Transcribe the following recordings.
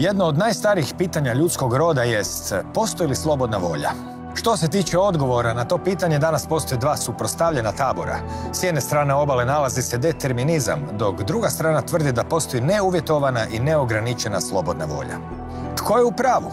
Jedno od najstarijih pitanja ljudskog roda jest postoji li slobodna volja? Što se tiče odgovora na to pitanje, danas postoje dva suprotstavljena tabora. S jedne strane obale nalazi se determinizam, dok druga strana tvrdi da postoji neuvjetovana i neograničena slobodna volja. Tko je u pravu?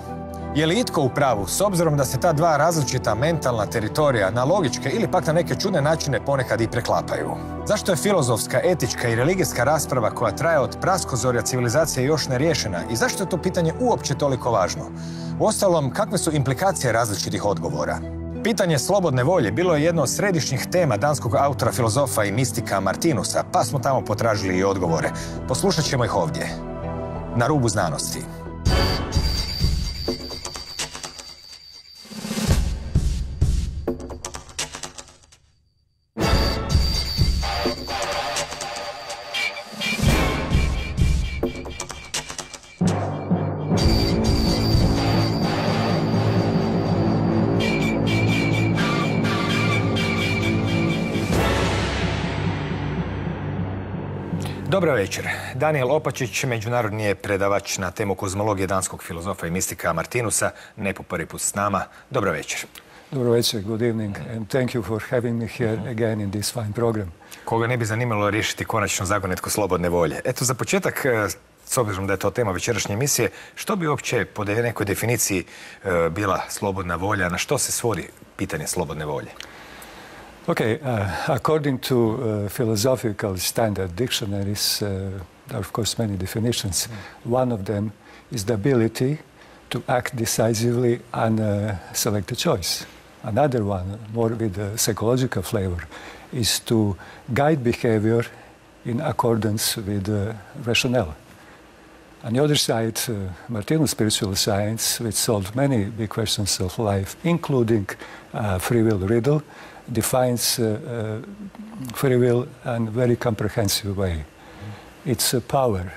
Je li itko u pravu, s obzirom da se ta dva različita mentalna teritorija na logičke ili pak na neke čudne načine ponekad i preklapaju? Zašto je filozofska, etička i religijska rasprava koja traje od praskozorja civilizacije još neriješena i zašto je to pitanje uopće toliko važno? Uostalom, kakve su implikacije različitih odgovora? Pitanje slobodne volje bilo je jedno od središnjih tema danskog autora, filozofa i mistika Martinusa, pa smo tamo potražili i odgovore. Poslušat ćemo ih ovdje. Na rubu znanosti. Dobro večer. Daniel Opačić, međunarodni je predavač na temu kozmologije danskog filozofa i mistika Martinusa, ne po prvi put s nama. Dobro večer. Dobro večer, good evening, and thank you for having me here again in this fine program. Koga ne bi zanimalo riješiti konačno zagonetku slobodne volje? Eto, za početak, s obzirom da je to tema večerašnje emisije, što bi uopće po nekoj definiciji bila slobodna volja, na što se svodi pitanje slobodne volje? Okay, according to philosophical standard dictionaries, there are of course many definitions. One of them is the ability to act decisively on selected choice. Another one, more with a psychological flavor, is to guide behavior in accordance with rationale. On the other side, Martinus spiritual science, which solved many big questions of life, including free will riddle, defines free will in a very comprehensive way. It's a power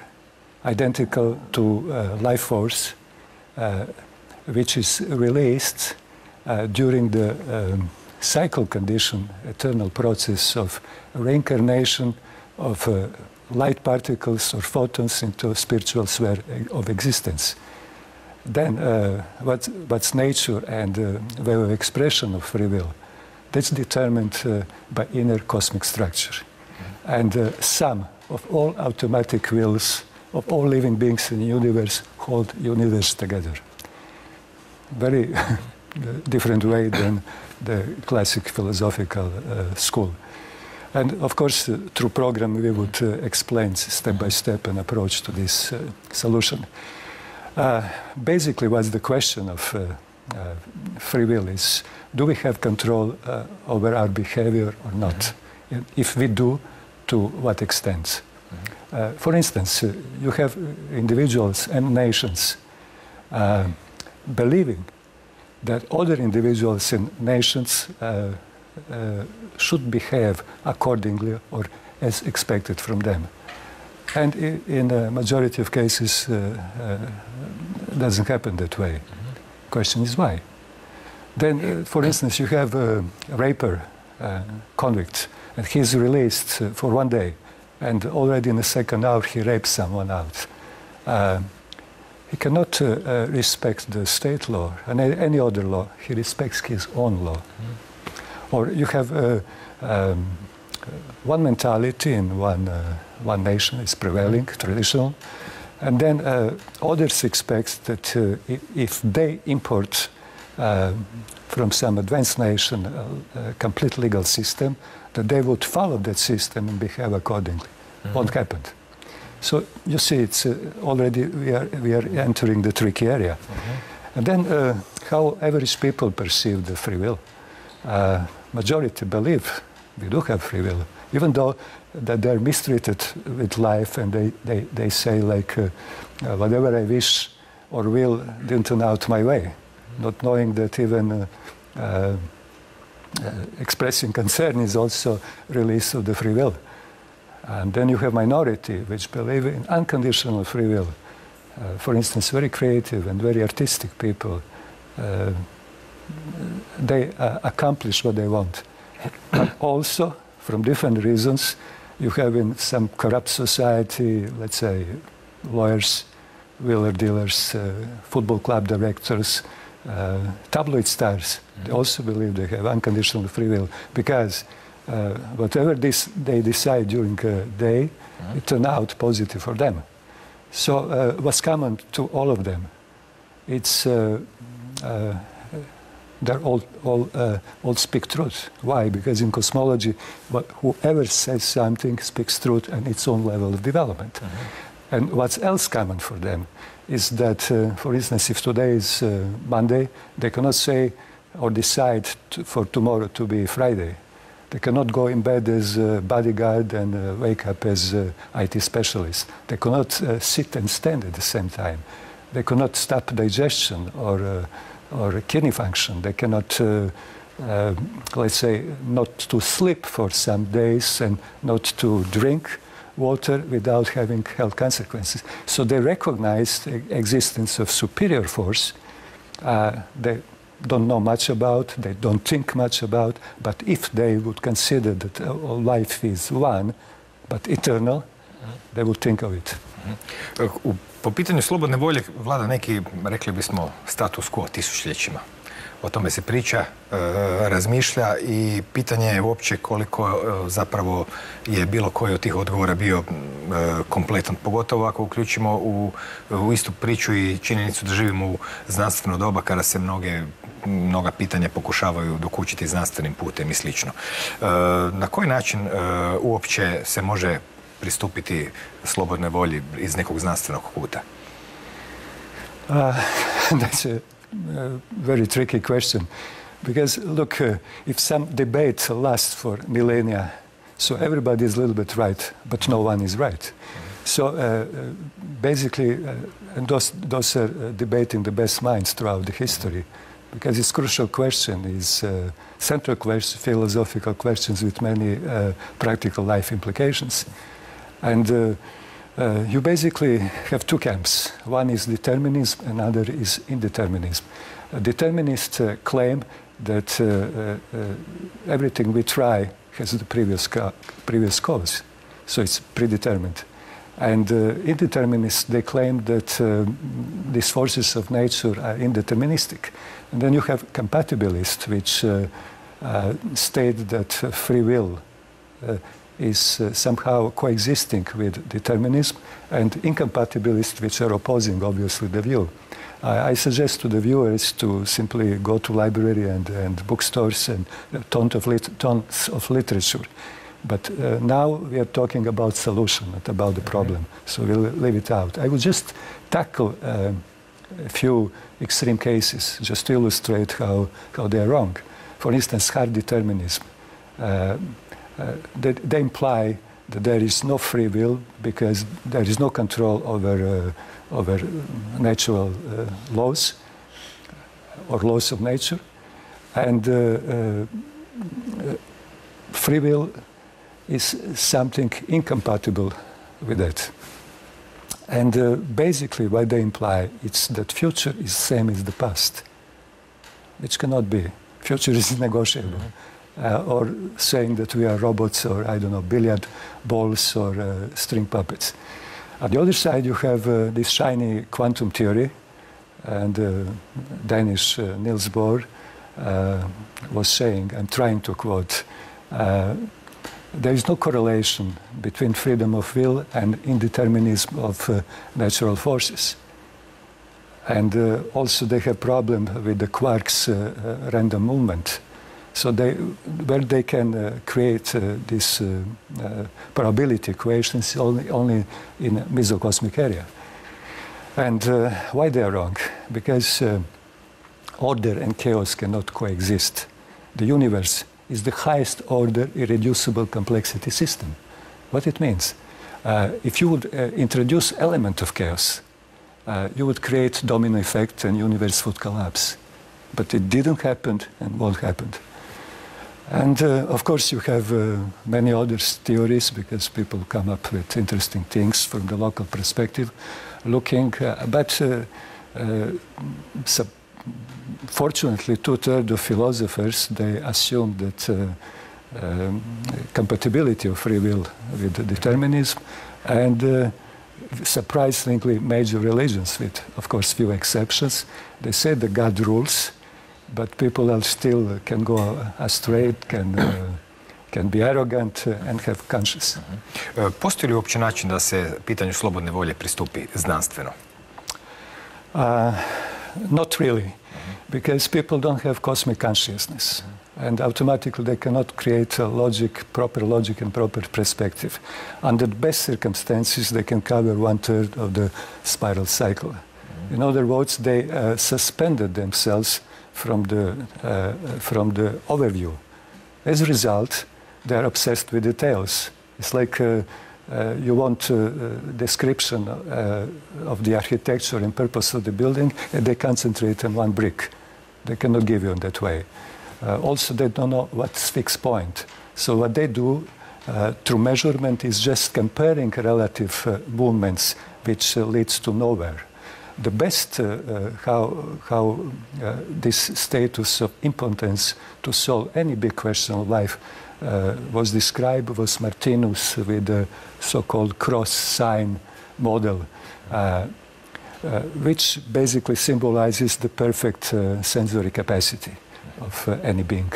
identical to life force which is released during the cycle condition, eternal process of reincarnation of light particles or photons into a spiritual sphere of existence. Then what's nature and way of expression of free will? That's determined by inner cosmic structure. And sum of all automatic wills of all living beings in the universe hold the universe together. Very different way than the classic philosophical school. And of course, through program, we would explain step by step an approach to this solution. Basically, what's the question of free will is, do we have control over our behavior or not? If we do, to what extent? For instance, you have individuals and nations believing that other individuals and nations should behave accordingly or as expected from them. And in a majority of cases, it doesn't happen that way. Question is why? Then, for instance, you have a raper, convict, and he's released for one day, and already in the second hour he rapes someone out. He cannot respect the state law and any other law. He respects his own law. Or you have one mentality in one nation is prevailing, traditional, and then others expect that if they import from some advanced nation a complete legal system, that they would follow that system and behave accordingly. Won't happen. So you see, it's already we are entering the tricky area. And then how average people perceive the free will. Majority believe we do have free will, even though that they're mistreated with life, and they say like, whatever I wish or will didn't turn out my way, not knowing that even expressing concern is also release of the free will. And then you have minority which believe in unconditional free will. For instance, very creative and very artistic people, they accomplish what they want. But also, from different reasons, you have in some corrupt society, let's say, lawyers wheeler dealers, football club directors, tabloid stars. They also believe they have unconditional free will because whatever they decide during a day, it turns out positive for them. So what's common to all of them? It's they're all speak truth. Why? Because in cosmology, whoever says something speaks truth at its own level of development. And what's else common for them is that, for instance, if today is Monday, they cannot say or decide for tomorrow to be Friday. They cannot go in bed as a bodyguard and wake up as IT specialist. They cannot sit and stand at the same time. They cannot stop digestion or kidney function. They cannot, let's say, not to sleep for some days and not to drink water without having health consequences. So they recognize the existence of superior force. They don't know much about, they don't think much about, but if they would consider that life is one, but eternal, they would think of it. Po pitanju slobodne volje vlada neki, rekli bismo, status quo tisućljećima. O tome se priča, razmišlja i pitanje je uopće koliko zapravo je bilo koji od tih odgovora bio kompletan. Pogotovo ako uključimo u istu priču i činjenicu da živimo u znanstveno doba kada se mnoga pitanja pokušavaju dokučiti znanstvenim putem i slično. Na koji način uopće se može pristupiti slobodnoj volji iz nekog znanstvenog kuta? That's a very tricky question. Because, look, if some debate lasts for millennia, so everybody is a little bit right, but no one is right. So, basically, and those are debating the best minds throughout the history. Because it's a crucial question, is central question, philosophical questions with many practical life implications. And you basically have two camps. One is determinism, another is indeterminism. Determinists claim that everything we try has the previous cause, so it's predetermined. And indeterminists, they claim that these forces of nature are indeterministic. And then you have compatibilists, which state that free will is somehow coexisting with determinism, and incompatibilists which are opposing, obviously, the view. I suggest to the viewers to simply go to library and bookstores and tons of literature. But now we are talking about solution, not about the problem, so we'll leave it out. I will just tackle a few extreme cases, just to illustrate how they are wrong. For instance, hard determinism. They imply that there is no free will because there is no control over natural laws or laws of nature, and free will is something incompatible with that. And basically what they imply is that future is same as the past, which cannot be. Future is negotiable. Or saying that we are robots or, I don't know, billiard balls or string puppets. On the other side, you have this shiny quantum theory, and Danish Niels Bohr was saying, I'm trying to quote, there is no correlation between freedom of will and indeterminism of natural forces. And also they have problem with the quarks' random movement. So where they can create these probability equations only in a mesocosmic area. And why they are wrong? Because order and chaos cannot coexist. The universe is the highest order irreducible complexity system. What it means? If you would introduce element of chaos, you would create domino effect and universe would collapse. But it didn't happen and won't happen. And of course you have many other theories because people come up with interesting things from the local perspective looking, but fortunately 2/3 of philosophers, they assume that compatibility of free will with determinism, and surprisingly major religions, with, of course, few exceptions. They say that God rules, but people are still can go astray, can be arrogant and have conscience. Postoji li uopće način da se pitanju slobodne volje pristupi znanstveno? Not really, because people don't have cosmic consciousness. And automatically they cannot create a proper logic and proper perspective. Under the best circumstances, they can cover 1/3 of the spiral cycle. In other words, they suspended themselves from the overview. As a result, they are obsessed with details. It's like you want a description of the architecture and purpose of the building, and they concentrate on one brick. They cannot give you in that way. Also, they don't know what's fixed point. So what they do through measurement is just comparing relative movements, which leads to nowhere. The best how this status of impotence to solve any big question of life was described was Martinus with the so-called cross sign model, which basically symbolizes the perfect sensory capacity of any being.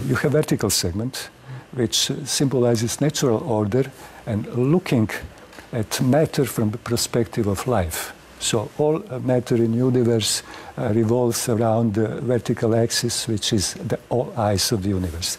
You have vertical segment, which symbolizes natural order and looking at matter from the perspective of life. So all matter in the universe revolves around the vertical axis, which is the all eyes of the universe.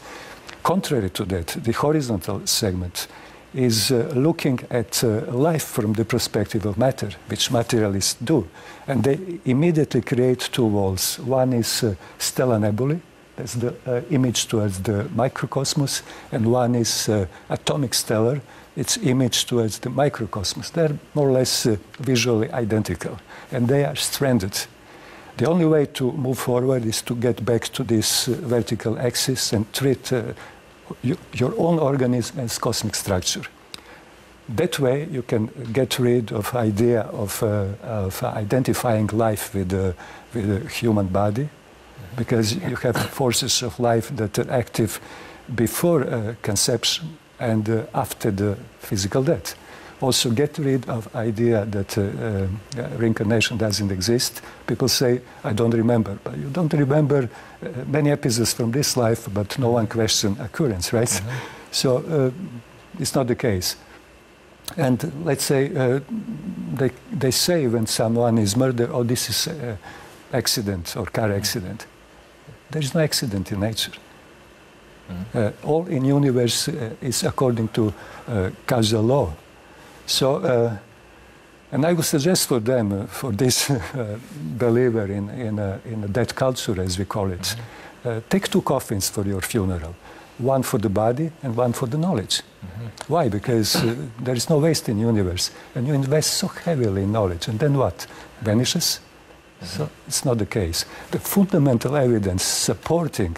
Contrary to that, the horizontal segment is looking at life from the perspective of matter, which materialists do. And they immediately create two walls. One is stellar nebulae, that's the image towards the microcosmos, and one is atomic stellar, its image towards the microcosmos. They're more or less visually identical, and they are stranded. The only way to move forward is to get back to this vertical axis and treat your own organism as cosmic structure. That way you can get rid of idea of identifying life with the human body, because you have forces of life that are active before conception and after the physical death. Also get rid of idea that reincarnation doesn't exist. People say, I don't remember. But you don't remember many episodes from this life, but no one questions occurrence, right? So it's not the case. And let's say they say when someone is murdered, oh, this is accident or car accident. There is no accident in nature. All in universe is according to causal law. So, and I would suggest for them, for this believer in a dead culture, as we call it, take two coffins for your funeral. One for the body and one for the knowledge. Why? Because there is no waste in the universe. And you invest so heavily in knowledge. And then what? Vanishes? So it's not the case. The fundamental evidence supporting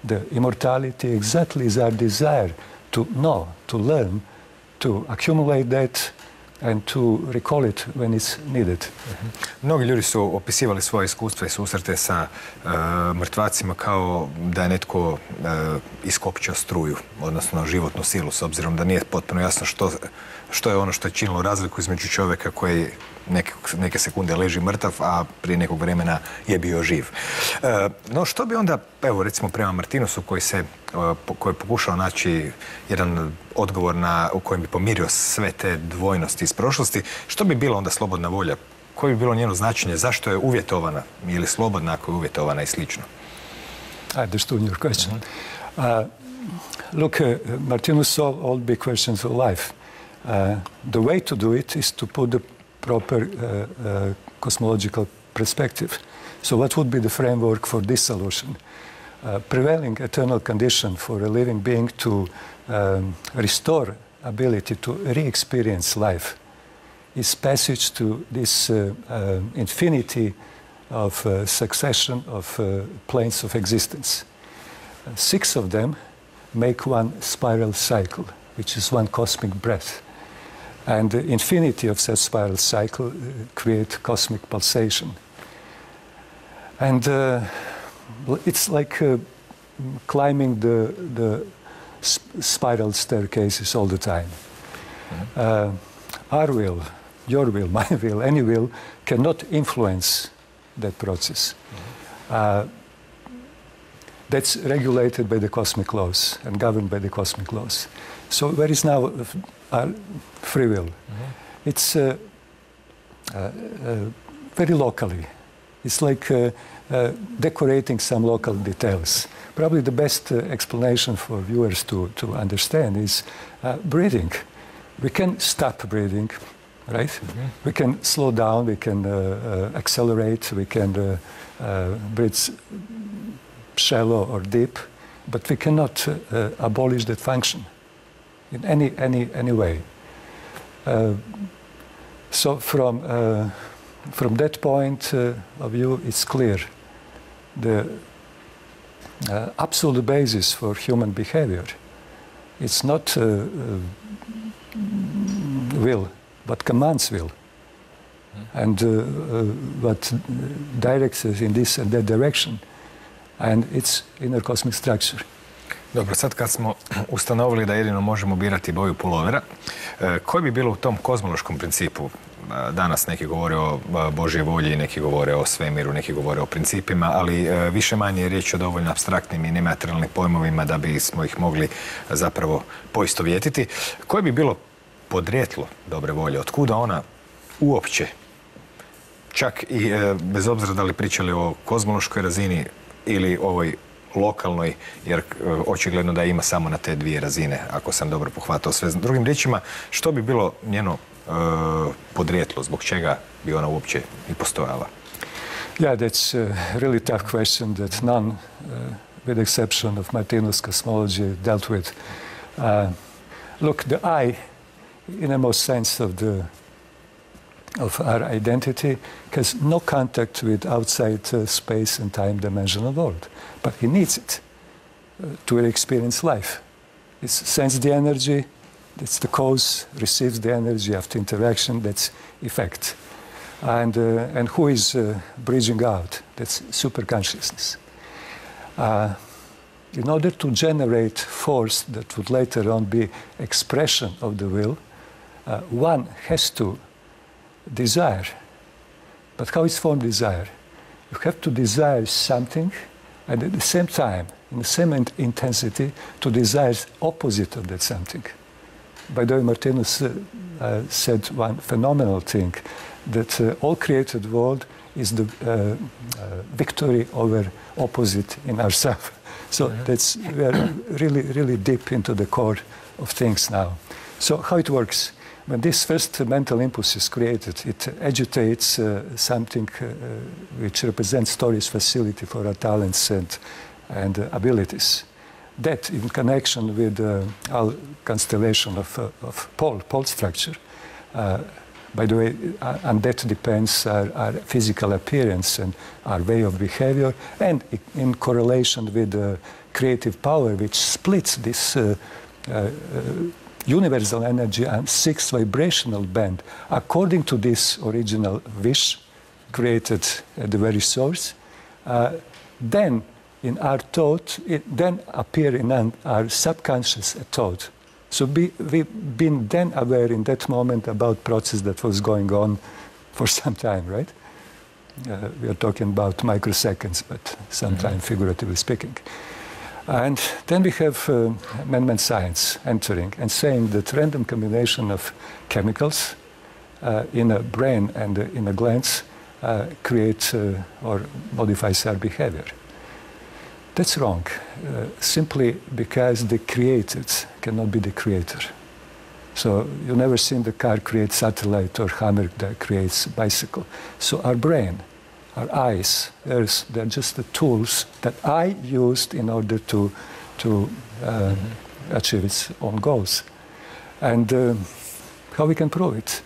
the immortality exactly is our desire to know, to learn, to accumulate that and to recall it when it's needed. Mnogi ljudi su opisivali svoje iskustva i susrete sa mrtvacima kao da je netko iskopčao struju, odnosno životnu silu, s obzirom da nije potpuno jasno što je ono što je činilo razliku između čovjeka koji neke sekunde leži mrtav, a prije nekog vremena je bio živ. No što bi onda, evo recimo prema Martinusu koji je pokušao naći jedan odgovor u kojem bi pomirio sve te dvojnosti iz prošlosti, što bi bilo onda slobodna volja? Koje bi bilo njeno značenje? Zašto je uvjetovana ili slobodna ako je uvjetovana i slično? I understood your question. Look, Martinus solved all big questions of life. The way to do it is to put the proper cosmological perspective. So what would be the framework for this solution? Prevailing eternal condition for a living being to restore ability to re-experience life is passage to this infinity of succession of planes of existence. 6 of them make one spiral cycle, which is one cosmic breath. And the infinity of such spiral cycle create cosmic pulsation. And it's like climbing the spiral staircases all the time. Our will, your will, my will, any will, cannot influence that process. That's regulated by the cosmic laws and governed by the cosmic laws. So where is now our free will? It's very locally. It's like decorating some local details. Probably the best explanation for viewers to understand is breathing. We can stop breathing, right? We can slow down, we can accelerate, we can breathe shallow or deep, but we cannot abolish that function in any way. So from that point of view, it's clear the absolute basis for human behavior. It's not will, but commands will. And what directs us in this and that direction. And it's inner cosmic structure. Dobro, sad kad smo ustanovili da jedino možemo birati boju pulovera, koje bi bilo u tom kozmološkom principu? Danas neki govore o Božjoj volji, neki govore o svemiru, neki govore o principima, ali više manje je riječ o dovoljno apstraktnim i nematerijalnim pojmovima da bismo ih mogli zapravo poistovjetiti. Koje bi bilo podrijetlo dobre volje? Otkuda ona uopće, čak i bez obzira da li pričali o kozmološkoj razini ili ovoj lokalnoj, jer očigledno da ima samo na te dvije razine, ako sam dobro pohvatao sve. Drugim riječima, što bi bilo njeno podrijetlo, zbog čega bi ona uopće i postojala? Yeah, that's a really tough question that none, with exception of Martinus cosmology, dealt with. Look, the I, in the most sense of our identity, has no contact with outside space and time dimensional world. But he needs it to experience life. It sends the energy, that's the cause, receives the energy after interaction, that's effect. And who is bridging out? That's superconsciousness. In order to generate force that would later on be expression of the will, one has to desire. But how is formed desire? You have to desire something, and at the same time, in the same intensity, to desire opposite of that something. By the way, Martinus said one phenomenal thing, that all created world is the victory over opposite in ourselves. So that's, we are really, really deep into the core of things now. So how it works? When this first mental impulse is created, it agitates something which represents Story's facility for our talents and abilities. That, in connection with our constellation of pole structure, by the way, on that depends our physical appearance and our way of behavior, and in correlation with the creative power which splits this universal energy and sixth vibrational band according to this original wish created at the very source. Then in our thought, it then appear in our subconscious thought. So we've been then aware in that moment about process that was going on for some time, right? We are talking about microseconds, but sometime figuratively speaking. And then we have man-made science entering and saying that random combination of chemicals in a brain and in a glands creates or modifies our behavior. That's wrong, simply because the created cannot be the creator. So you never seen the car create satellite or hammer that creates bicycle. So our brain, our eyes, they're just the tools that I used in order to achieve its own goals. And how we can prove it?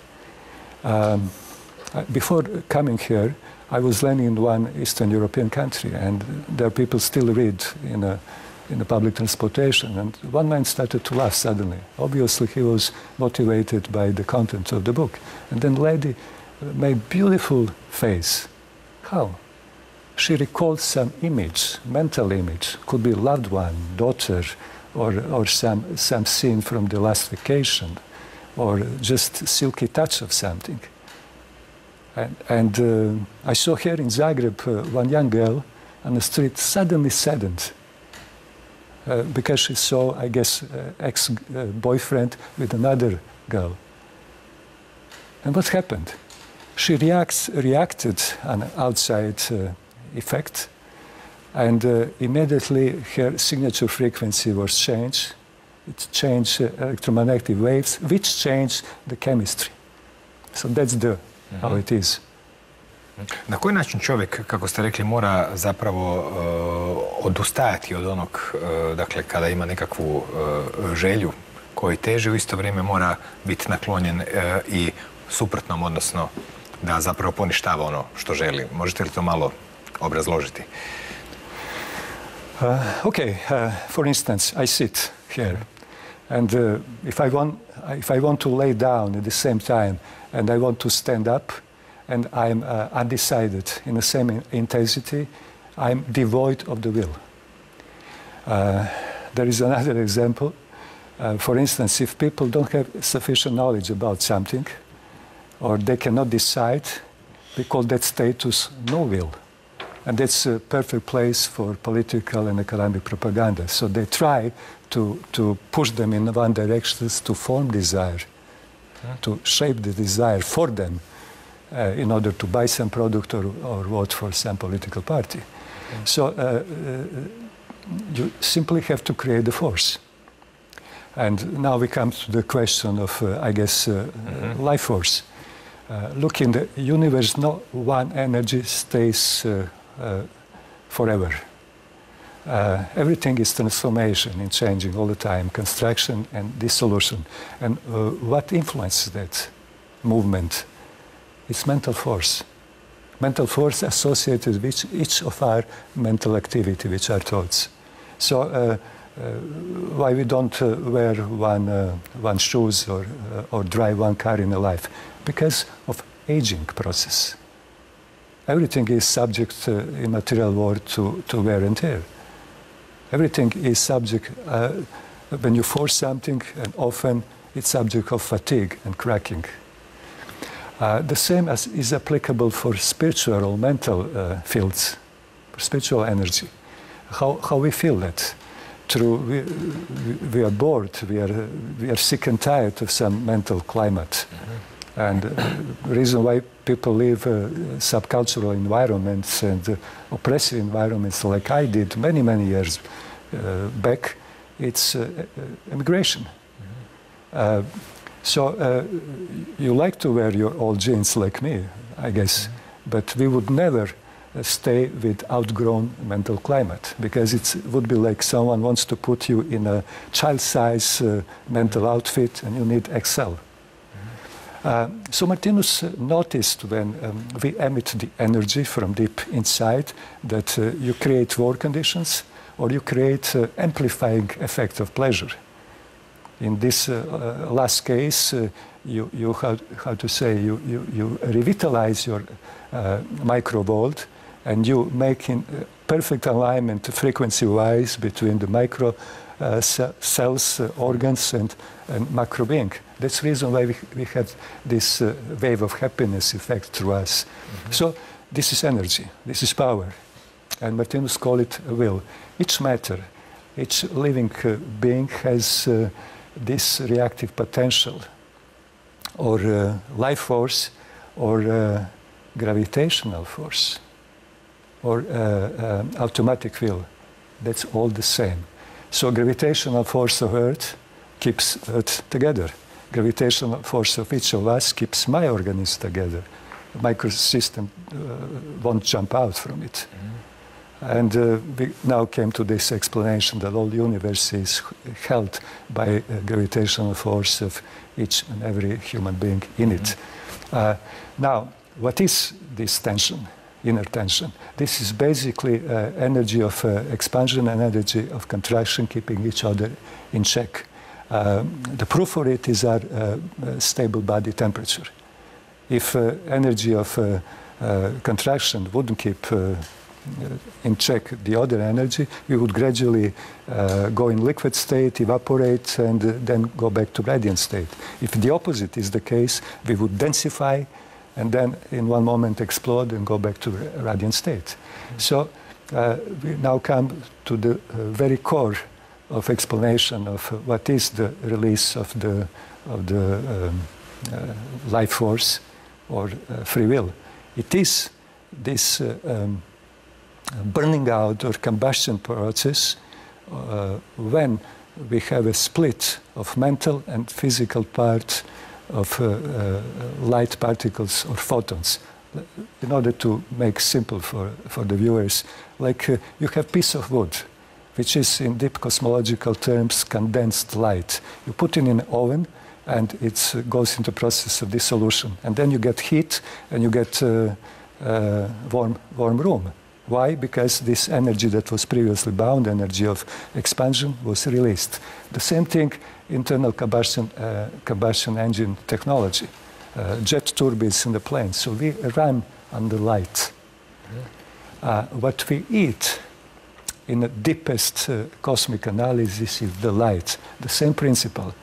Before coming here, I was landing in one Eastern European country, and there people still read in a public transportation. And one man started to laugh suddenly. Obviously, he was motivated by the content of the book. And then the lady made beautiful face. How? She recalled some image, mental image. Could be loved one, daughter, or some scene from the last vacation, or just silky touch of something. And I saw here in Zagreb one young girl on the street suddenly saddened because she saw, I guess, ex-boyfriend with another girl. And what happened? She reacted on an outside effect, and immediately her signature frequency was changed. It changed electromagnetic waves, which changed the chemistry. So that's how it is. Na koji način čovjek, kako ste rekli, mora zapravo odustajati od onog, dakle, kada ima nekakvu želju koji teži, u isto vrijeme mora biti naklonjen i suprotnom, odnosno da zapravo poništava ono što želi. Možete li to malo obrazložiti? Okay, for instance, I sit here, and if I want to lay down at the same time, and I want to stand up, and I'm undecided in the same intensity, I'm devoid of the will. There is another example. For instance, if people don't have sufficient knowledge about something, or they cannot decide, we call that status no will. And that's a perfect place for political and economic propaganda. So they try to push them in one direction to form desire, to shape the desire for them in order to buy some product or vote for some political party. So you simply have to create the force. And now we come to the question of, I guess, life force. Look, in the universe, no one energy stays forever. Everything is transformation and changing all the time, construction and dissolution. And what influences that movement? It's mental force. Mental force associated with each of our mental activity, which are thoughts. So why we don't wear one shoes or drive one car in a life? Because of aging process. Everything is subject in material world to wear and tear. Everything is subject, when you force something, and often it's subject of fatigue and cracking. The same is applicable for spiritual or mental fields, for spiritual energy. How we feel that? We are bored, we are sick and tired of some mental climate. And the reason why people live subcultural environments and oppressive environments like I did many, many years back, it's immigration. So you like to wear your old jeans like me, I guess, but we would never stay with outgrown mental climate, because it would be like someone wants to put you in a child-size mental outfit and you need XL. So Martinus noticed when we emit the energy from deep inside that you create war conditions or you create amplifying effect of pleasure. In this last case, you revitalize your micro world, and you make in perfect alignment frequency-wise between the micro cells, organs, and macro being. That's the reason why we have this wave of happiness effect through us. So this is energy, this is power. And Martinus called it will. Each matter, each living being has this reactive potential, or life force, or gravitational force, or automatic will. That's all the same. So gravitational force of Earth keeps Earth together. Gravitational force of each of us keeps my organism together. The microsystem won't jump out from it. And we now came to this explanation that all the universe is held by gravitational force of each and every human being in it. Now, what is this tension, inner tension? This is basically energy of expansion and energy of contraction, keeping each other in check. The proof for it is our stable body temperature. If energy of contraction wouldn't keep in check the other energy, we would gradually go in liquid state, evaporate, and then go back to radiant state. If the opposite is the case, we would densify, and then in one moment explode and go back to radiant state. So we now come to the very core of explanation of what is the release of the life force or free will. It is this burning out or combustion process when we have a split of mental and physical part of light particles or photons. In order to make simple for the viewers, like you have piece of wood, which is in deep cosmological terms condensed light. You put it in an oven and it goes into process of dissolution. And then you get heat and you get warm room. Why? Because this energy that was previously bound, energy of expansion, was released. The same thing, internal combustion engine technology. Jet turbines in the plane. So we run on the light. What we eat in the deepest cosmic analysis is the light. The same principle.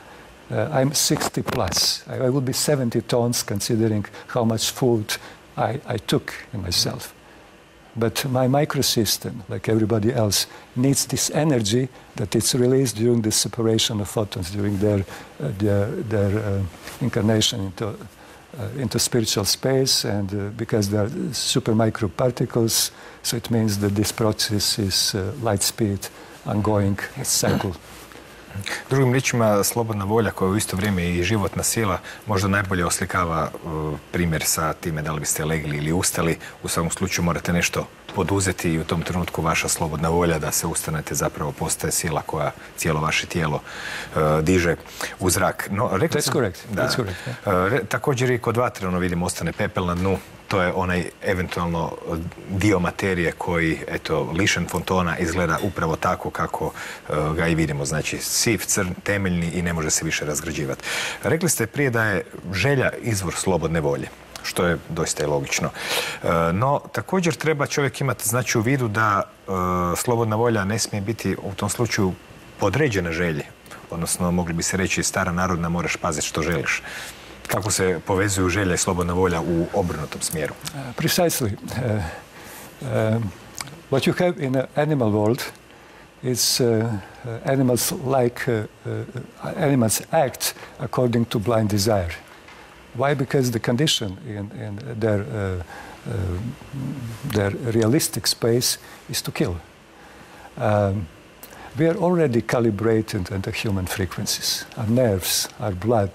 I'm 60 plus. I will be 70 tons considering how much food I took in myself. But my microsystem, like everybody else, needs this energy that it's released during the separation of photons, during their incarnation into spiritual space, and because they are super microparticles, so it means that this process is light speed, ongoing cycle. Drugim riječima, slobodna volja koja je u isto vrijeme i životna sila možda najbolje oslikava primjer sa time da li biste legli ili ustali. U svakom slučaju morate nešto poduzeti i u tom trenutku vaša slobodna volja da se ustanete zapravo postaje sila koja cijelo vaše tijelo diže u zrak. No, That's correct. Da, That's correct. Također i kod vatre, vidimo, ostane pepel na dnu. To je onaj eventualno dio materije koji, eto, lišen fotona izgleda upravo tako kako ga i vidimo. Znači, siv, crn, temeljni i ne može se više razgrađivati. Rekli ste prije da je želja izvor slobodne volje, što je doista i logično. No, također treba čovjek imati, znači, u vidu da slobodna volja ne smije biti u tom slučaju podređena želji. Odnosno, mogli bi se reći, stara narodna, moraš paziti što želiš. Kako se povezuju želja i slobodna volja u obrnutom smjeru? Precisely. What you have in an animal world is animals act according to blind desire. Why? Because the condition in their realistic space is to kill. We are already calibrated into human frequencies. Our nerves, our blood,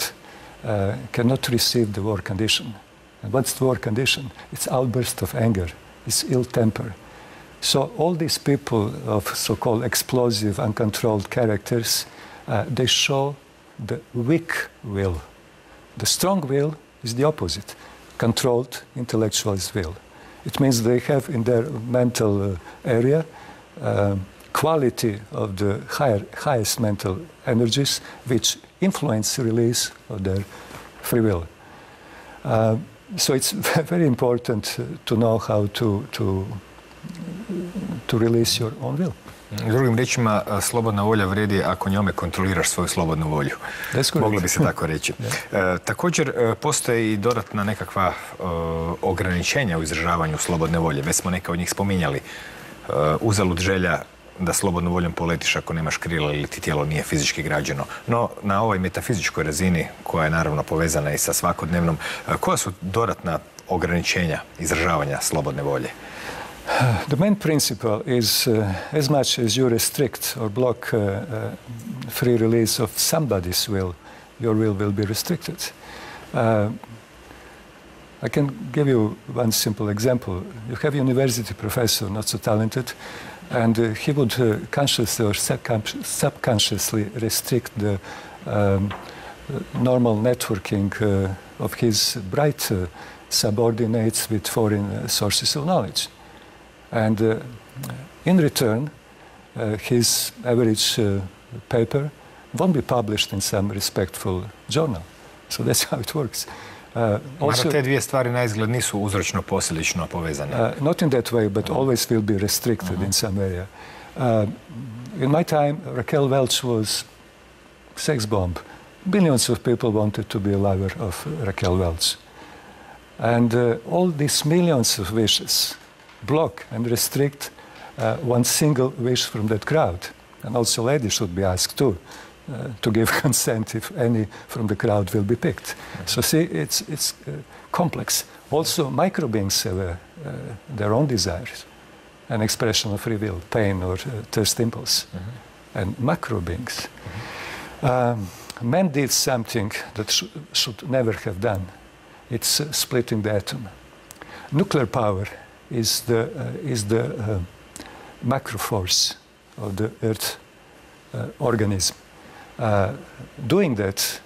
cannot receive the war condition. And what's the war condition? It's outburst of anger, it's ill temper. So all these people of so-called explosive, uncontrolled characters, they show the weak will. The strong will is the opposite, controlled intellectualist will. It means they have in their mental area quality of the highest mental energies which influence the release of their free will. So it's very important to know how to release your own will. Drugim riječima, slobodna volja vredi ako njome kontroliraš svoju slobodnu volju. Moglo bi se tako reći. Također, postoje i dodatna nekakva ograničenja u izražavanju slobodne volje. Već smo neka od njih spominjali. Uzalud želja da slobodnom voljom poletiš ako nemaš krila ili ti tijelo nije fizički građeno. No, na ovoj metafizičkoj razini, koja je naravno povezana i sa svakodnevnom, koja su dodatna ograničenja izražavanja slobodne volje? The main principle is as much as you restrict or block free release of somebody's will, your will be restricted. I can give you one simple example. You have a university professor, not so talented, and he would consciously or subconsciously restrict the normal networking of his bright subordinates with foreign sources of knowledge. And in return, his average paper won't be published in some respectful journal. So that's how it works. Also, te dvije stvari na izgled nisu uzročno-posljedično povezane. Not in that way, but always will be restricted in some area. In my time, Raquel Welch was sex bomb. Billions of people wanted to be a lover of Raquel Welch. And all these millions of wishes block and restrict one single wish from that crowd. And also ladies should be asked too to give consent if any from the crowd will be picked. So see, it's complex. Also, micro-beings have their own desires, an expression of free will, pain or thirst impulse. And macro-beings. Man did something that should never have done. It's splitting the atom. Nuclear power is the macro force of the Earth organism. Doing that,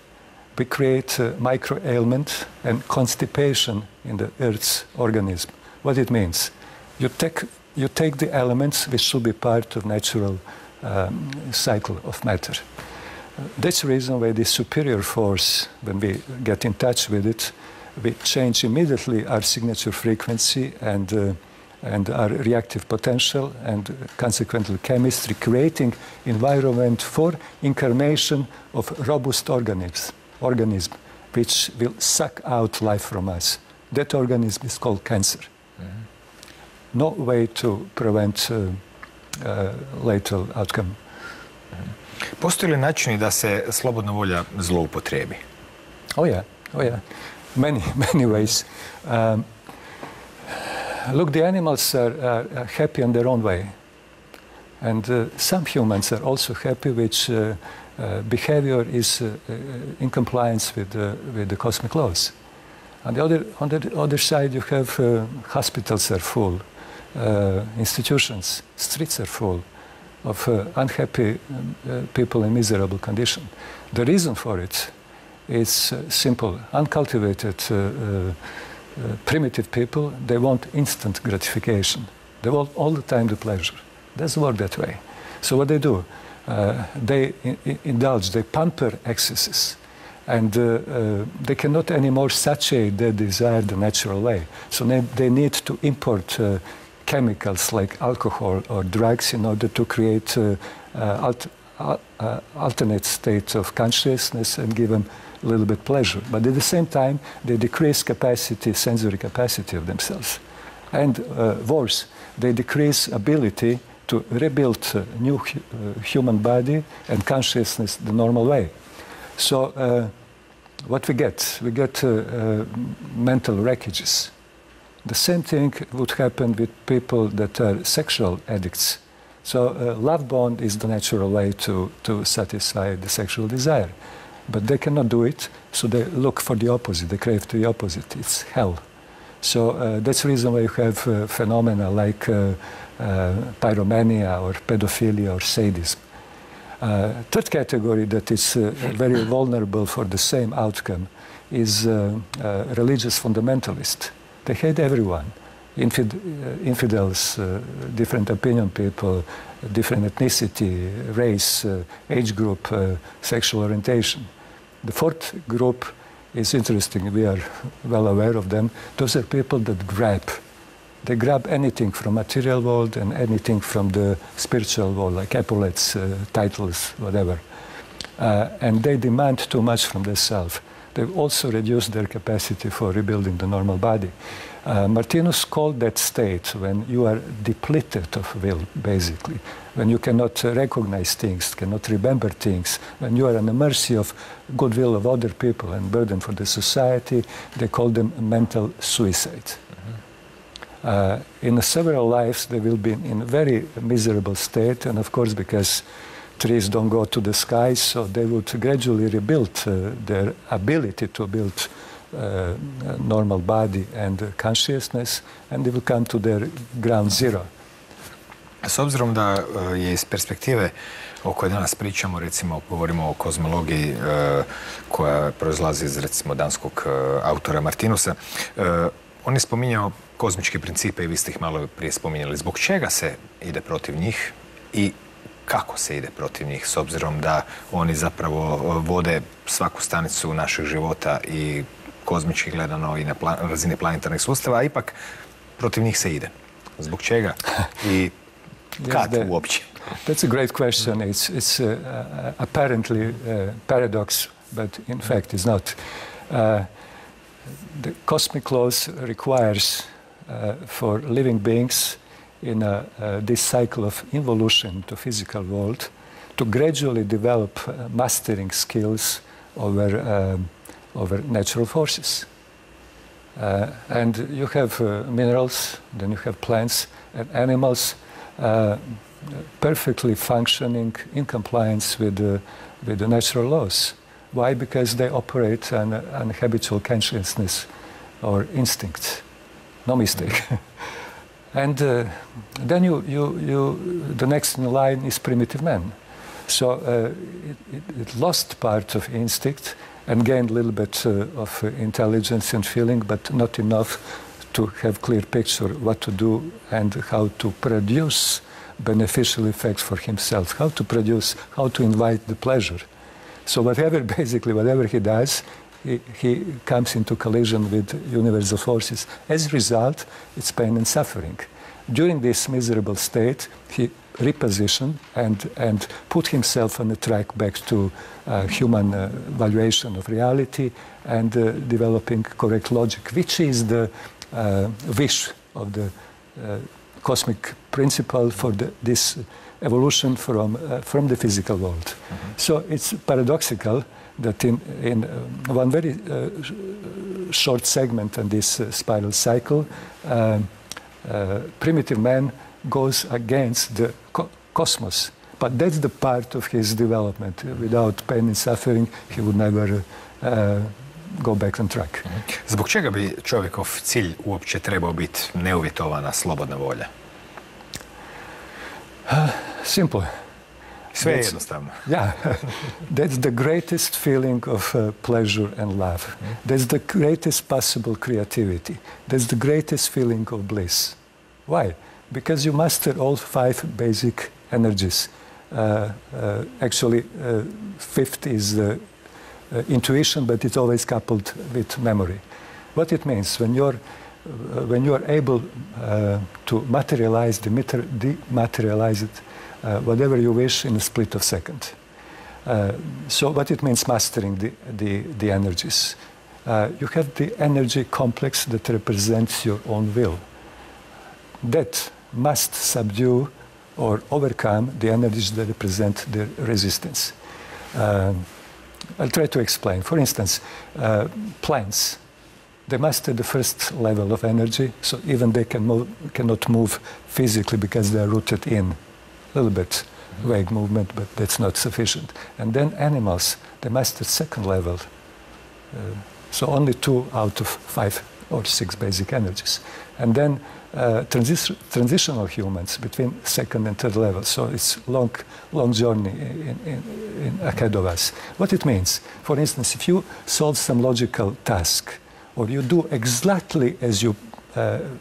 we create micro ailment and constipation in the Earth's organism. What it means? You take the elements which should be part of natural cycle of matter. That's the reason why the superior force, when we get in touch with it, we change immediately our signature frequency and our reactive potential and consequently chemistry, creating environment for incarnation of robust organism which will suck out life from us. That organism is called cancer. No way to prevent lethal outcome. Postoji li načini da se slobodna volja zloupotrebi? Oh yeah. Many ways. Look, the animals are happy in their own way. And some humans are also happy, which behavior is in compliance with the cosmic laws. On the other side, you have hospitals are full, institutions, streets are full of unhappy people in miserable condition. The reason for it is simple. Uncultivated, primitive people, they want instant gratification. They want all the time the pleasure. Doesn't work that way. So what they do? They indulge, they pamper excesses. And they cannot anymore satiate their desire the natural way. So they need to import chemicals like alcohol or drugs in order to create alternate state of consciousness and give them a little bit pleasure. But at the same time, they decrease capacity, sensory capacity of themselves. And worse, they decrease ability to rebuild new human body and consciousness the normal way. So what we get? We get mental wreckages. The same thing would happen with people that are sexual addicts. So love bond is the natural way to satisfy the sexual desire. But they cannot do it, so they look for the opposite, they crave the opposite. It's hell. So that's the reason why you have phenomena like pyromania or pedophilia or sadism. Third category that is very vulnerable for the same outcome is religious fundamentalists. They hate everyone. Infidels, different opinion people, different ethnicity, race, age group, sexual orientation. The fourth group is interesting. We are well aware of them. Those are people that grab. They grab anything from material world and anything from the spiritual world, like epaulets, titles, whatever. And they demand too much from themselves. They also reduce their capacity for rebuilding the normal body. Martinus called that state when you are depleted of will, basically, when you cannot recognize things, cannot remember things, when you are on the mercy of goodwill of other people and burden for the society. They call them mental suicide. In several lives, they will be in a very miserable state, and of course, because trees don't go to the sky, so they would gradually rebuild their ability to build normal body and consciousness, and they will come to their ground zero. S obzirom da je iz perspektive o kojoj danas pričamo, recimo govorimo o kozmologiji koja proizlazi iz recimo danskog autora Martinusa, on je spominjao kozmičke principe i vi ste ih malo prije spominjali. Zbog čega se ide protiv njih i kako se ide protiv njih, s obzirom da oni zapravo vode svaku stanicu našeg života i kozmički gledano i na razini planetarnih sustava, a ipak protiv njih se ide. Zbog čega i kad uopće? That's a great question. It's apparently paradox, but in fact it's not. the cosmic laws requires for living beings in this cycle of involution to physical world to gradually develop mastering skills over natural forces. And you have minerals, then you have plants and animals perfectly functioning in compliance with the natural laws. Why? Because they operate on habitual consciousness or instinct. No mistake. And then the next in line is primitive man. So it lost part of instinct and gained a little bit of intelligence and feeling, but not enough to have clear picture what to do and how to produce beneficial effects for himself, how to produce, how to invite the pleasure. So basically whatever he does, he comes into collision with universal forces. As a result, it's pain and suffering. During this miserable state, he repositioned and put himself on the track back to human valuation of reality and developing correct logic, which is the wish of the cosmic principle for this evolution from the physical world. Mm-hmm. So it's paradoxical that in one very short segment in this spiral cycle, primitive man goes against the cosmos. But that's the part of his development. Without pain and suffering, he would never go back on track. Zbog čega bi čovjekov cilj uopće trebao biti neuvjetovana slobodna volja? Simple. Sve je jednostavno. Yeah. That's the greatest feeling of pleasure and love. That's the greatest possible creativity. That's the greatest feeling of bliss. Why? Because you master all 5 basic energies. Actually, fifth is intuition, but it's always coupled with memory. What it means, when you're able to materialize, dematerialize it, whatever you wish in a split of second. So what it means mastering the energies. You have the energy complex that represents your own will. That must subdue or overcome the energies that represent the resistance. I'll try to explain. For instance, plants, they master the first level of energy, so even they cannot move physically because they are rooted in. A little bit vague movement, but that's not sufficient. And then animals, they master second level. So only 2 out of 5 or 6 basic energies. And then transitional humans between second and third level. So it's long journey ahead of us. What it means, for instance, if you solve some logical task, or you do exactly as you,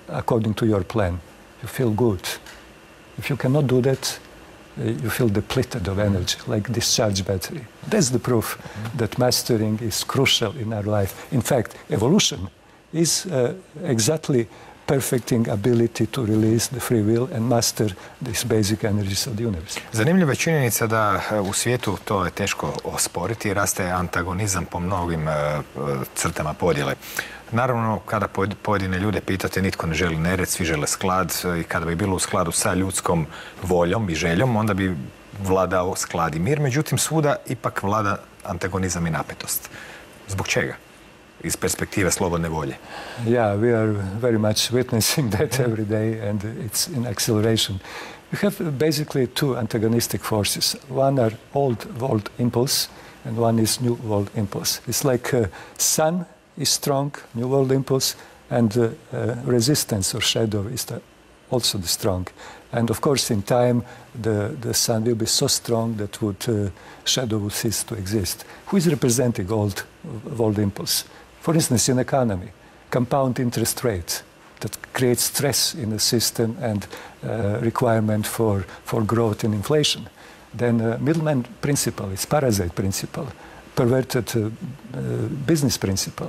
according to your plan, you feel good. If you cannot do that, you feel depleted of energy, like discharged battery. That's the proof that mastering is crucial in our life. In fact, evolution is exactly perfecting ability to release the free will and master these basic energies of the universe. Zanimljiva je činjenica da u svijetu to je teško osporiti, raste antagonizam po mnogim crtama podjele. Naravno, kada pojedine ljude pitate, nitko ne želi nered, svi žele sklad i kada bi bilo u skladu sa ljudskom voljom i željom, onda bi vladao sklad i mir. Međutim, svuda ipak vlada antagonizam i napetost. Zbog čega? Iz perspektive slobodne volje. Yeah, we are very much witnessing that every day, and it's in acceleration. You have basically 2 antagonistic forces. One are old world impulse, and one is new world impulse. It's like sun is strong, new world impulse, and resistance or shadow is also the strong. And of course, in time, the sun will be so strong that shadow would cease to exist. Who is representing old world impulse? For instance, in economy, compound interest rate that creates stress in the system and requirement for growth and inflation. Then middleman principle, it's parasite principle, perverted business principle.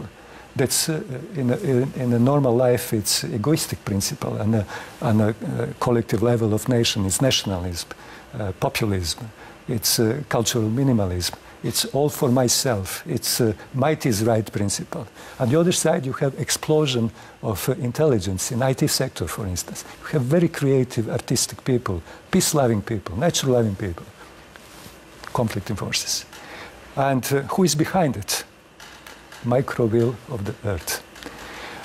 That's in a normal life, it's egoistic principle, and on a collective level of nation, it's nationalism, populism, it's cultural minimalism. It's all for myself. It's might is right principle. On the other side, you have explosion of intelligence in IT sector, for instance. You have very creative, artistic people, peace-loving people, nature-loving people, conflicting forces. And who is behind it? Micro-will of the Earth.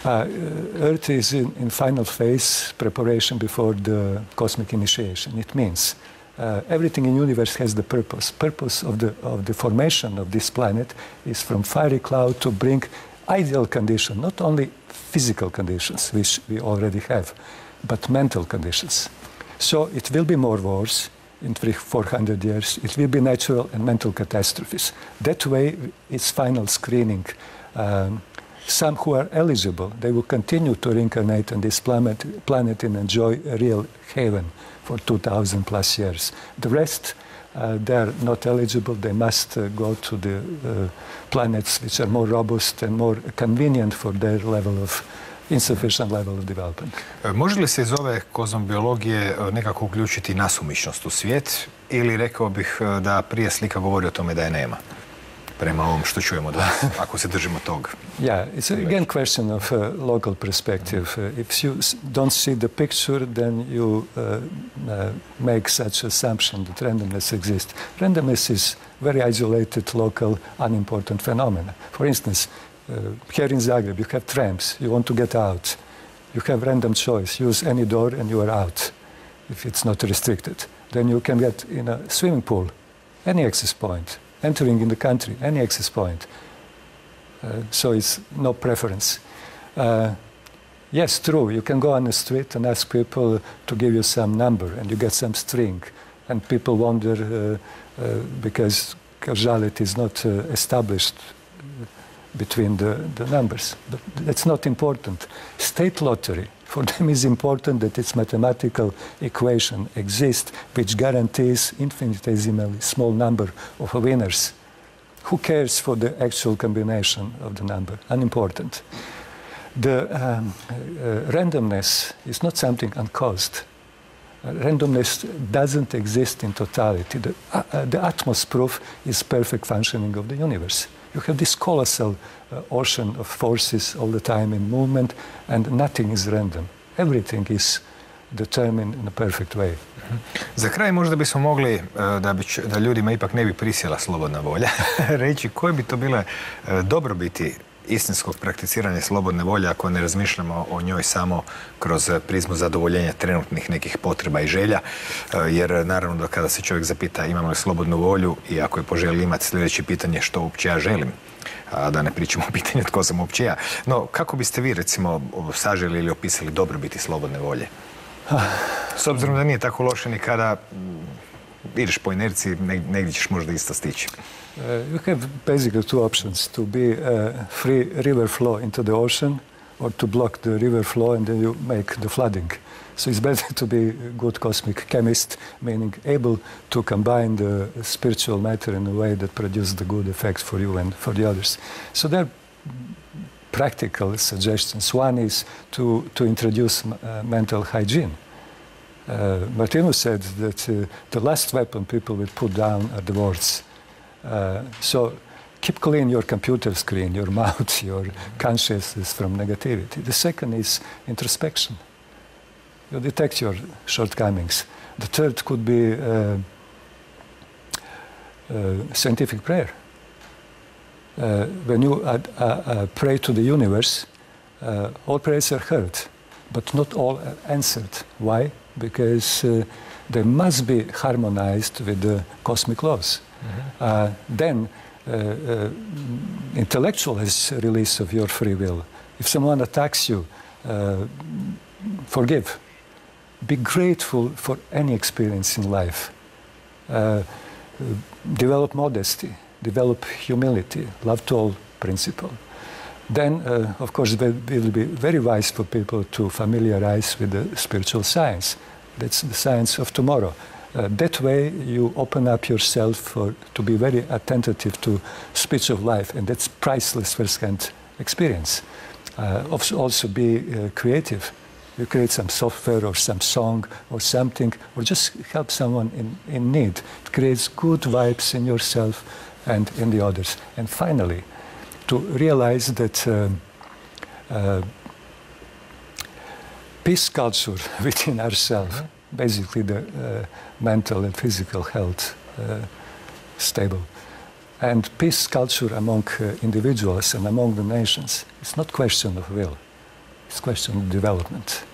Earth is in final phase, preparation before the cosmic initiation. It means everything in the universe has the purpose. Purpose of the formation of this planet is from fiery cloud to bring ideal conditions, not only physical conditions, which we already have, but mental conditions. So it will be more wars in 400 years. It will be natural and mental catastrophes. That way, it's final screening. Some who are eligible, they will continue to reincarnate on this planet and enjoy a real haven for 2,000 plus years. The rest, they are not eligible. They must go to the planets which are more robust and more convenient for their level of insufficient level of development. Može li se iz ove kozmobiologije nekako uključiti nasumičnost u svijet ili rekao bih da prije slika govori o tome da je nema? Prema ovom što čujemo od vas, ako se držimo toga. Yeah, it's again question of local perspective. If you don't see the picture, then you make such assumption that randomness exists. Randomness is very isolated, local, unimportant phenomena. For instance, here in Zagreb, you have trams. You want to get out. You have random choice. Use any door and you are out, if it's not restricted. Then you can get in a swimming pool, any access point. Entering in the country, any access point. So it's no preference. Yes, true, you can go on the street and ask people to give you some number and you get some string. And people wonder because causality is not established between the numbers. But that's not important. State lottery, for them is important that its mathematical equation exists which guarantees infinitesimally small number of winners. Who cares for the actual combination of the number? Unimportant. The randomness is not something uncaused. Randomness doesn't exist in totality. The Atmos proof is perfect functioning of the universe. You have this colossal ocean of forces all the time in movement, and nothing is random. Everything is determined in a perfect way. Za kraj možda bismo mogli, da ljudima ipak ne bi prisjela slobodna volja, reći koje bi to bile dobrobiti istinskog prakticiranja slobodne volje ako ne razmišljamo o njoj samo kroz prizmu zadovoljenja trenutnih nekih potreba i želja, jer naravno da kada se čovjek zapita imamo li slobodnu volju i ako je poželi imati sljedeće pitanje što uopće ja želim, a da ne pričamo o pitanju tko sam uopće ja. No, kako biste vi recimo saželi ili opisali dobrobiti slobodne volje? S obzirom da nije tako loše ni kada ideš po inerciji, negdje ćeš možda isto stići. You have basically two options, to be free river flow into the ocean or to block the river flow and then you make the flooding. So it's better to be a good cosmic chemist, meaning able to combine the spiritual matter in a way that produces the good effects for you and for the others. So there are practical suggestions. One is to introduce mental hygiene. Martinus said that the last weapon people will put down are the words. So keep clean your computer screen, your mouth, your consciousness from negativity. The second is introspection. You detect your shortcomings. The third could be scientific prayer. When you pray to the universe, all prayers are heard, but not all are answered. Why? Because they must be harmonized with the cosmic laws. Then intellectual is release of your free will. If someone attacks you, forgive. Be grateful for any experience in life. Develop modesty, develop humility, love to all principle. Then, of course, it will be very wise for people to familiarize with the spiritual science. That's the science of tomorrow. That way, you open up yourself to be very attentive to speech of life, and that's priceless first-hand experience. Also be creative. You create some software or some song or something, or just help someone in need. It creates good vibes in yourself, and in the others. And finally, to realize that peace culture within ourselves, basically the mental and physical health stable, and peace culture among individuals and among the nations, it's not question of will, it's question of development,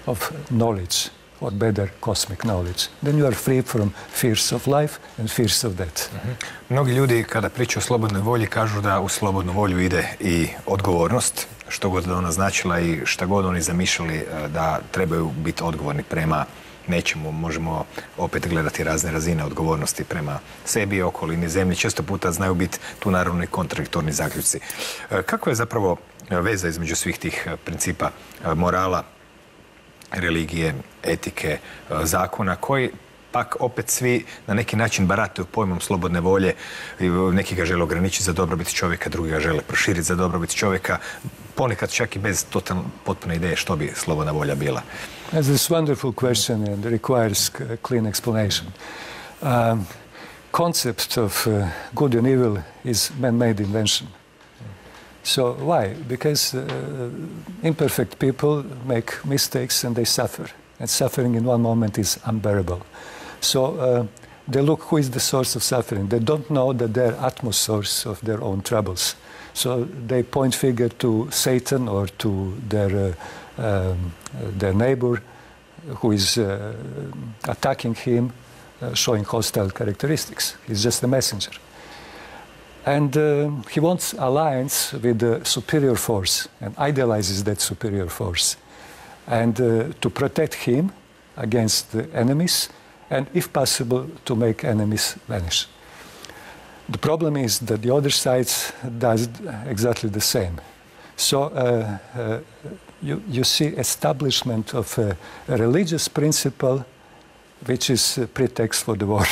of knowledge, or better, cosmic knowledge. Then you are free from fears of life and fears of death. Mnogi ljudi kada pričaju o slobodnoj volji kažu da u slobodnu volju ide i odgovornost, što god da ona značila i šta god oni zamišljali da trebaju biti odgovorni prema nečemu. Možemo opet gledati razne razine odgovornosti prema sebi, okolini, zemlji. Često puta znaju biti tu naravno i kontradiktorni zaključci. Kako je zapravo veza između svih tih principa morala, religije, etike, zakona, koji pak opet svi na neki način barataju pojmom slobodne volje. Neki ga žele ograničiti za dobrobit čovjeka, drugi ga žele proširiti za dobrobit čovjeka, ponekad čak i bez potpune ideje što bi slobodna volja bila. That's this wonderful question and requires a clean explanation. Concept of good and evil is man-made invention. So why? Because imperfect people make mistakes and they suffer. And suffering in one moment is unbearable. So they look who is the source of suffering. They don't know that they're utmost source of their own troubles. So they point finger to Satan or to their neighbor who is attacking him, showing hostile characteristics. He's just a messenger. And he wants alliance with the superior force and idealizes that superior force. And to protect him against the enemies and, if possible, to make enemies vanish. The problem is that the other side does exactly the same. So you see establishment of a religious principle which is a pretext for the war.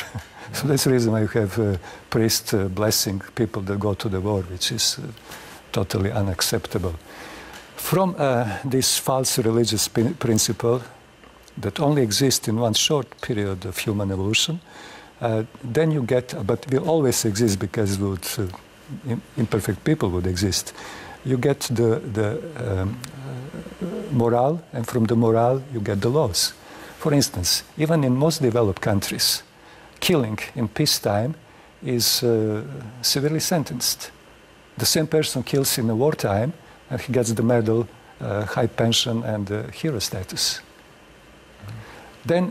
So that's the reason why you have priests blessing people that go to the war, which is totally unacceptable. From this false religious principle that only exists in one short period of human evolution, then you get, but will always exist because imperfect people would exist. You get the morale, and from the morale you get the laws. For instance, even in most developed countries, killing in peacetime is severely sentenced. The same person kills in a wartime and he gets the medal, high pension and hero status. Then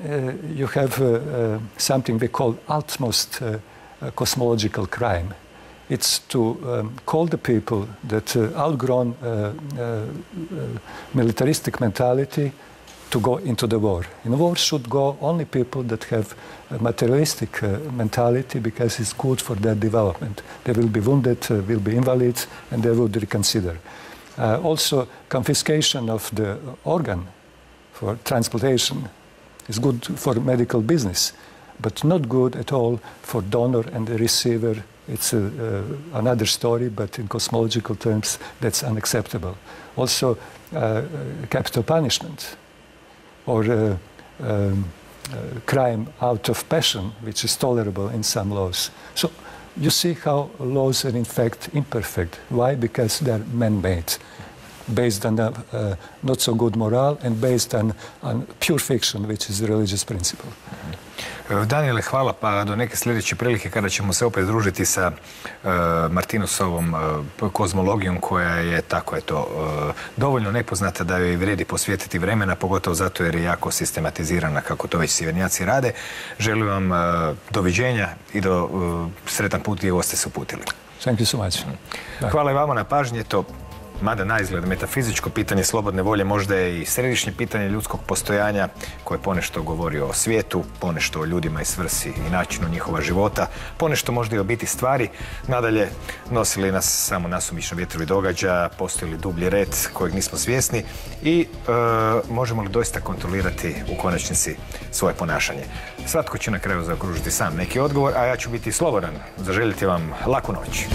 you have something we call utmost cosmological crime. It's to call the people that outgrown militaristic mentality to go into the war. In war should go only people that have a materialistic mentality because it's good for their development. They will be wounded, will be invalids, and they would reconsider. Also, confiscation of the organ for transplantation is good for medical business, but not good at all for donor and the receiver. It's another story, but in cosmological terms, that's unacceptable. Also, capital punishment or crime out of passion, which is tolerable in some laws. So you see how laws are in fact imperfect. Why? Because they're man-made, based on not so good morale and based on pure fiction, which is the religious principle. Daniele, hvala, pa do neke sljedeće prilike kada ćemo se opet družiti sa Martinusovom kozmologijom koja je tako dovoljno nepoznata da joj vrijedi posvetiti vremena, pogotovo zato jer je jako sistematizirana kako to već sjevernjaci rade. Želim vam doviđenja i do sretan put gdje ste se uputili. Thank you so much. Hvala i vama na pažnji. Mada na izgled metafizičko pitanje slobodne volje možda je i središnje pitanje ljudskog postojanja koje ponešto govori o svijetu, ponešto o ljudima i svrsi i načinu njihova života, ponešto možda i o biti stvari. Nadalje, nosili nas samo nasumično vjetrovi događaja, postoji li dublji red kojeg nismo svjesni i možemo li doista kontrolirati u konačnici svoje ponašanje. Svatko će na kraju zaokružiti sam neki odgovor, a ja ću biti slobodan. Zaželjeti vam laku noć.